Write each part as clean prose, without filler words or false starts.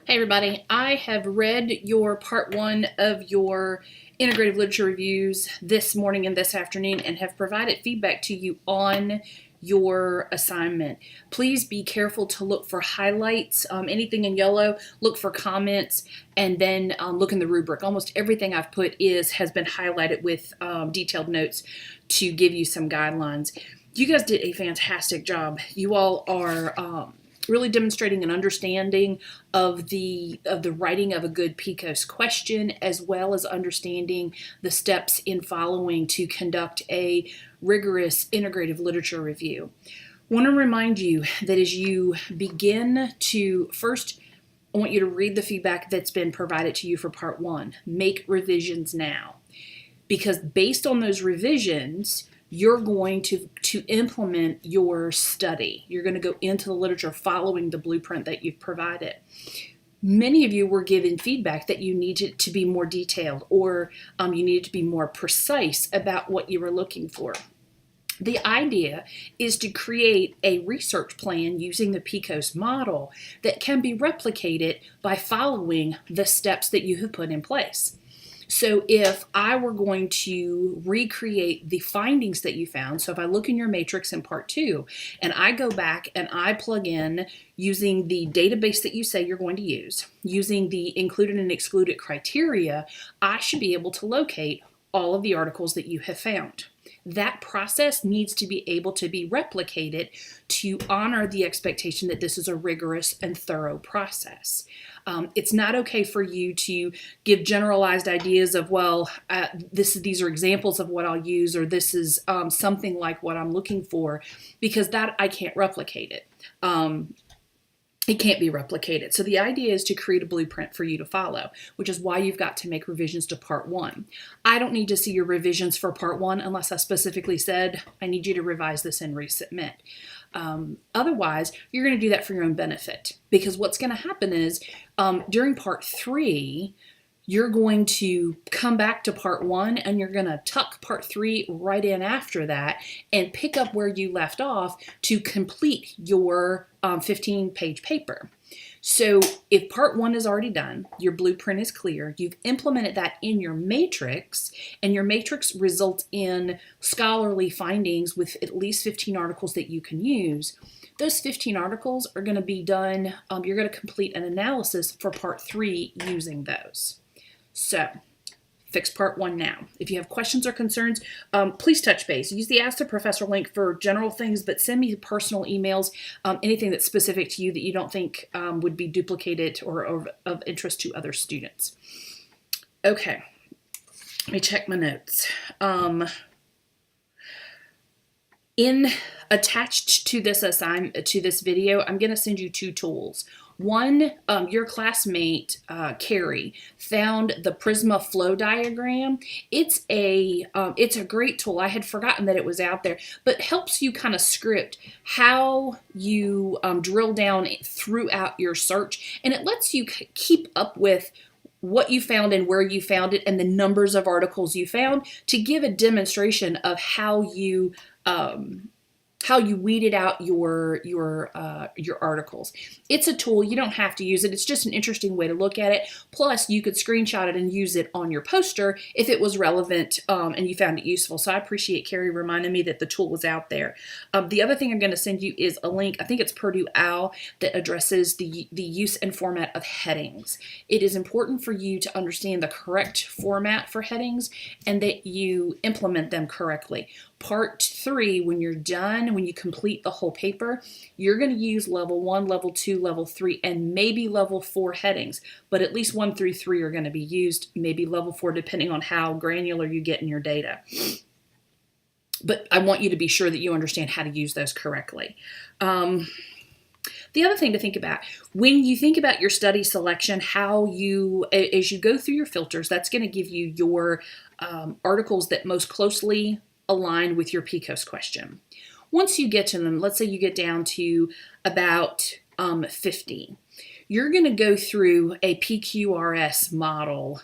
Hey everybody, I have read your part one of your integrative literature reviews this morning and this afternoon and have provided feedback to you on your assignment. Please be careful to look for highlights, anything in yellow, look for comments, and then look in the rubric. Almost everything I've put has been highlighted with detailed notes to give you some guidelines. You guys did a fantastic job. You all are really demonstrating an understanding of the writing of a good PCOS question, as well as understanding the steps in following to conduct a rigorous integrative literature review. I want to remind you that as you begin to first, I want you to read the feedback that's been provided to you for part one. Make revisions now, because based on those revisions, you're going to implement your study. You're going to go into the literature following the blueprint that you've provided. Many of you were given feedback that you needed to be more detailed, or you needed to be more precise about what you were looking for. The idea is to create a research plan using the PCOS model that can be replicated by following the steps that you have put in place. So if I were going to recreate the findings that you found, so if I look in your matrix in part two and I go back and I plug in using the database that you say you're going to use, using the included and excluded criteria, I should be able to locate all of the articles that you have found. That process needs to be able to be replicated to honor the expectation that this is a rigorous and thorough process. It's not okay for you to give generalized ideas of, well, these are examples of what I'll use, or this is something like what I'm looking for, because that I can't replicate it. It can't be replicated. So the idea is to create a blueprint for you to follow, which is why you've got to make revisions to part one. I don't need to see your revisions for part one unless I specifically said, I need you to revise this and resubmit. Otherwise, you're going to do that for your own benefit, because what's going to happen is during part three, you're going to come back to part one and you're going to tuck part three right in after that and pick up where you left off to complete your 15-page paper. So if part one is already done, your blueprint is clear, you've implemented that in your matrix, and your matrix results in scholarly findings with at least 15 articles that you can use. Those 15 articles are going to be done, you're going to complete an analysis for part three using those. So, fix part one now. If you have questions or concerns, please touch base. Use the Ask the Professor link for general things, but send me personal emails, anything that's specific to you that you don't think would be duplicated or of interest to other students. Okay, let me check my notes. Attached to this video, I'm going to send you two tools. One, your classmate, Carrie, found the Prisma flow diagram. It's a great tool. I had forgotten that it was out there, but helps you kind of script how you drill down throughout your search, and it lets you keep up with what you found and where you found it and the numbers of articles you found, to give a demonstration of how you weeded out your articles. It's a tool. You don't have to use it. It's just an interesting way to look at it. Plus, you could screenshot it and use it on your poster if it was relevant and you found it useful. So I appreciate Carrie reminding me that the tool was out there. The other thing I'm going to send you is a link. I think it's Purdue OWL that addresses the use and format of headings. It is important for you to understand the correct format for headings and that you implement them correctly. Part three, when you're done, when you complete the whole paper, you're going to use level 1, level 2, level 3, and maybe level 4 headings, but at least 1 through 3 are going to be used, maybe level 4, depending on how granular you get in your data. But I want you to be sure that you understand how to use those correctly. The other thing to think about, when you think about your study selection, as you go through your filters, that's going to give you your articles that most closely align with your PCOS question. Once you get to them, let's say you get down to about 50. You're going to go through a PQRS model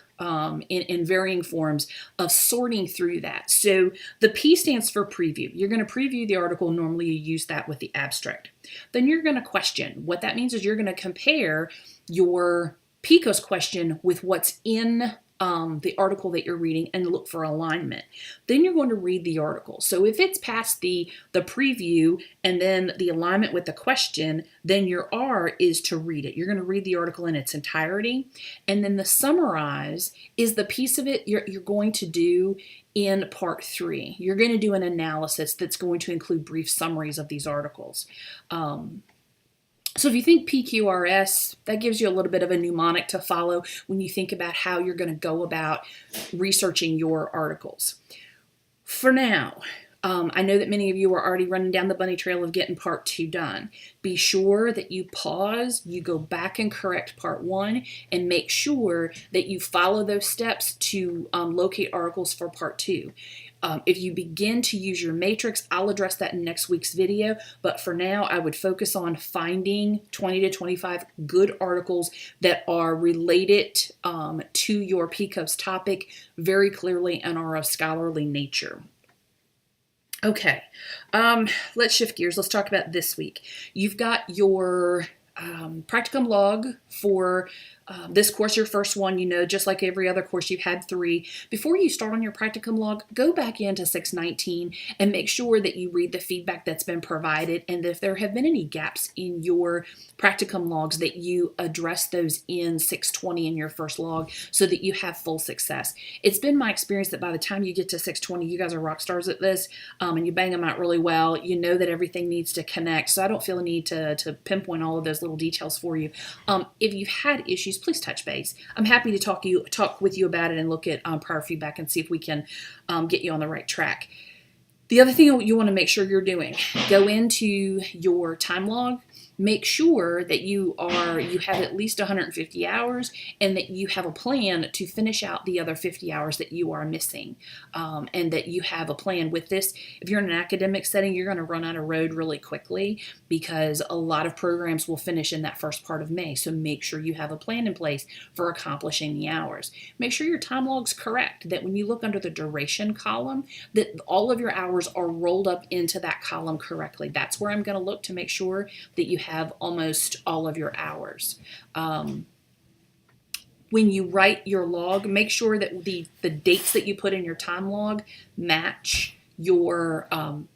in varying forms of sorting through that. So the P stands for preview. You're going to preview the article. Normally you use that with the abstract. Then you're going to question. What that means is you're going to compare your PCOS question with what's in the article that you're reading and look for alignment. Then you're going to read the article. So if it's past the preview and then the alignment with the question, then your R is to read it. You're going to read the article in its entirety. And then the summarize is the piece of it you're going to do in part 3. You're going to do an analysis that's going to include brief summaries of these articles. So if you think PQRS, that gives you a little bit of a mnemonic to follow when you think about how you're going to go about researching your articles. For now, I know that many of you are already running down the bunny trail of getting part 2 done. Be sure that you pause, you go back and correct part 1, and make sure that you follow those steps to locate articles for part 2. If you begin to use your matrix, I'll address that in next week's video. But for now, I would focus on finding 20 to 25 good articles that are related to your PCOS topic very clearly and are of scholarly nature. Okay, let's shift gears. Let's talk about this week. You've got your practicum log for this course, your first one. You know, just like every other course, you've had 3. Before you start on your practicum log, go back into 619 and make sure that you read the feedback that's been provided, and if there have been any gaps in your practicum logs, that you address those in 620 in your first log so that you have full success. It's been my experience that by the time you get to 620, you guys are rock stars at this, and you bang them out really well. You know that everything needs to connect, so I don't feel a need to pinpoint all of those little details for you. If you've had issues, please touch base. I'm happy to talk with you about it and look at prior feedback and see if we can get you on the right track. The other thing you want to make sure you're doing, go into your time log. Make sure that you have at least 150 hours and that you have a plan to finish out the other 50 hours that you are missing, and that you have a plan with this. If you're in an academic setting, you're going to run out of road really quickly because a lot of programs will finish in that first part of May. So make sure you have a plan in place for accomplishing the hours. Make sure your time log's correct, that when you look under the duration column, that all of your hours are rolled up into that column correctly. That's where I'm going to look to make sure that you have almost all of your hours. When you write your log, make sure that the dates that you put in your time log match your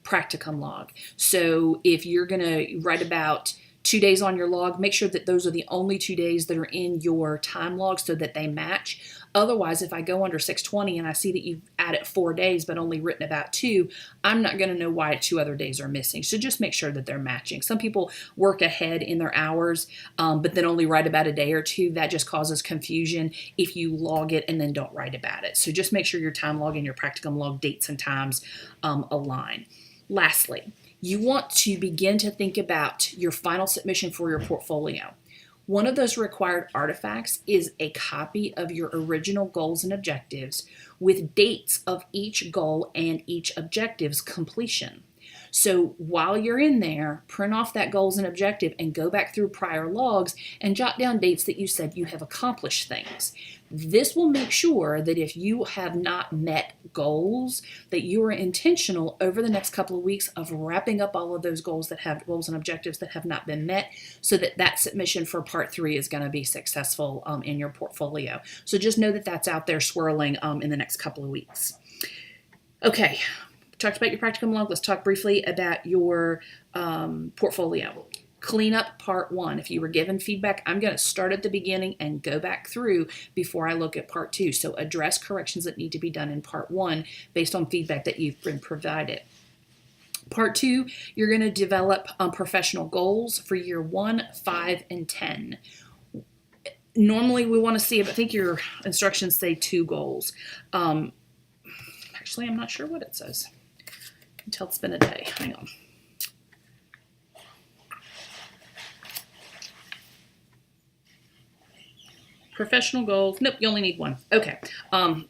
practicum log. So if you're going to write about 2 days on your log, make sure that those are the only 2 days that are in your time log so that they match. Otherwise, if I go under 620 and I see that you've added 4 days but only written about 2, I'm not going to know why 2 other days are missing. So just make sure that they're matching. Some people work ahead in their hours, but then only write about a day or 2. That just causes confusion if you log it and then don't write about it. So just make sure your time log and your practicum log dates and times align. Lastly, you want to begin to think about your final submission for your portfolio. One of those required artifacts is a copy of your original goals and objectives with dates of each goal and each objective's completion. So while you're in there, print off that goals and objective and go back through prior logs and jot down dates that you said you have accomplished things. This will make sure that if you have not met goals, that you are intentional over the next couple of weeks of wrapping up all of those goals and objectives that have not been met, so that that submission for part 3 is going to be successful in your portfolio. So just know that that's out there swirling in the next couple of weeks. Okay. Talked about your practicum log. Let's talk briefly about your portfolio. Clean up part 1. If you were given feedback, I'm going to start at the beginning and go back through before I look at part 2. So address corrections that need to be done in part 1 based on feedback that you've been provided. Part 2, you're going to develop professional goals for year 1, 5, and 10. Normally we want to see, I think your instructions say 2 goals. Actually, I'm not sure what it says. Until it's been a day. Hang on. Professional goals. Nope, you only need 1. Okay.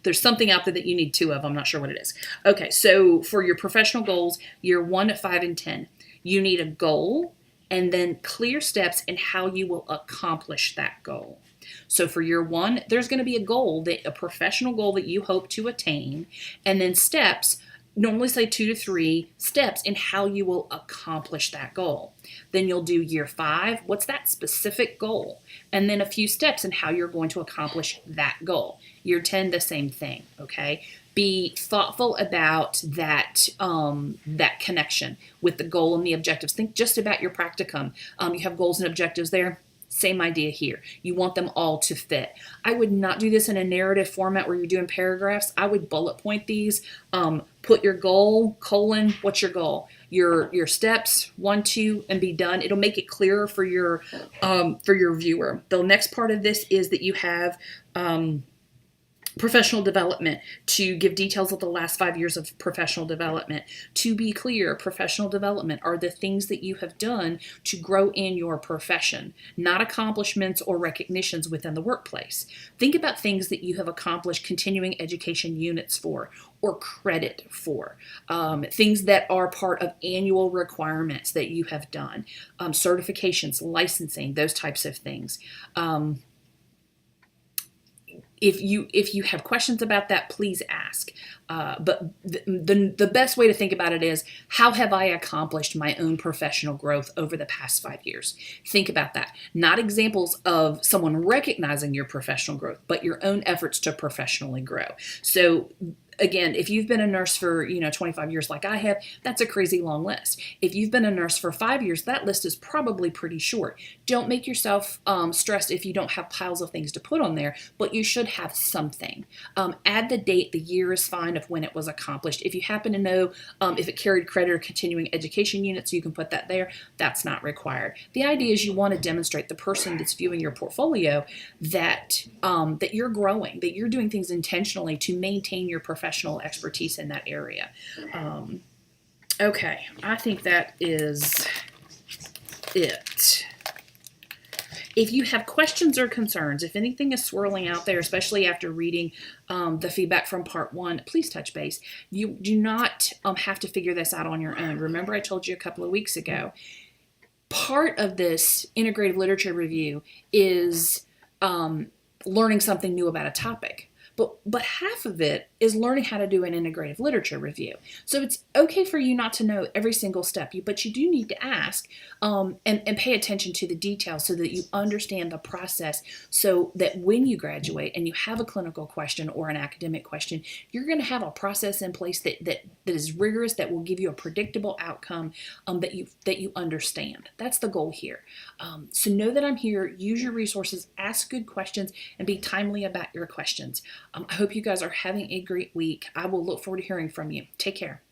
There's something out there that you need 2 of. I'm not sure what it is. Okay, so for your professional goals, year 1, 5, and 10, you need a goal and then clear steps in how you will accomplish that goal. So for year one, there's going to be a professional goal that you hope to attain, and then steps, normally say 2 to 3 steps in how you will accomplish that goal. Then you'll do year 5, what's that specific goal? And then a few steps in how you're going to accomplish that goal. Year 10, the same thing, okay? Be thoughtful about that connection with the goal and the objectives. Think just about your practicum. You have goals and objectives there. Same idea here. You want them all to fit. I would not do this in a narrative format where you're doing paragraphs. I would bullet point these. Put your goal, colon, what's your goal? Your steps, 1, 2, and be done. It'll make it clearer for your viewer. The next part of this is that you have professional development, to give details of the last 5 years of professional development. To be clear, professional development are the things that you have done to grow in your profession, not accomplishments or recognitions within the workplace. Think about things that you have accomplished continuing education units for, or credit for, things that are part of annual requirements that you have done, certifications, licensing, those types of things. If you have questions about that, please ask. But the best way to think about it is, how have I accomplished my own professional growth over the past 5 years? Think about that. Not examples of someone recognizing your professional growth, but your own efforts to professionally grow. So again, if you've been a nurse for 25 years like I have, that's a crazy long list. If you've been a nurse for 5 years, that list is probably pretty short. Don't make yourself stressed if you don't have piles of things to put on there, but you should have something. Add the date, the year is fine of when it was accomplished. If you happen to know if it carried credit or continuing education units, you can put that there. That's not required. The idea is you want to demonstrate the person that's viewing your portfolio that you're growing, that you're doing things intentionally to maintain your professional expertise in that area. Okay, I think that is it. If you have questions or concerns, if anything is swirling out there, especially after reading the feedback from part 1, please touch base. You do not have to figure this out on your own. Remember, I told you a couple of weeks ago, part of this integrative literature review is learning something new about a topic. But half of it is learning how to do an integrative literature review. So it's okay for you not to know every single step, but you do need to ask and pay attention to the details so that you understand the process, so that when you graduate and you have a clinical question or an academic question, you're going to have a process in place that is rigorous, that will give you a predictable outcome that you understand. That's the goal here. So know that I'm here. Use your resources, ask good questions, and be timely about your questions. I hope you guys are having a great week. I will look forward to hearing from you. Take care.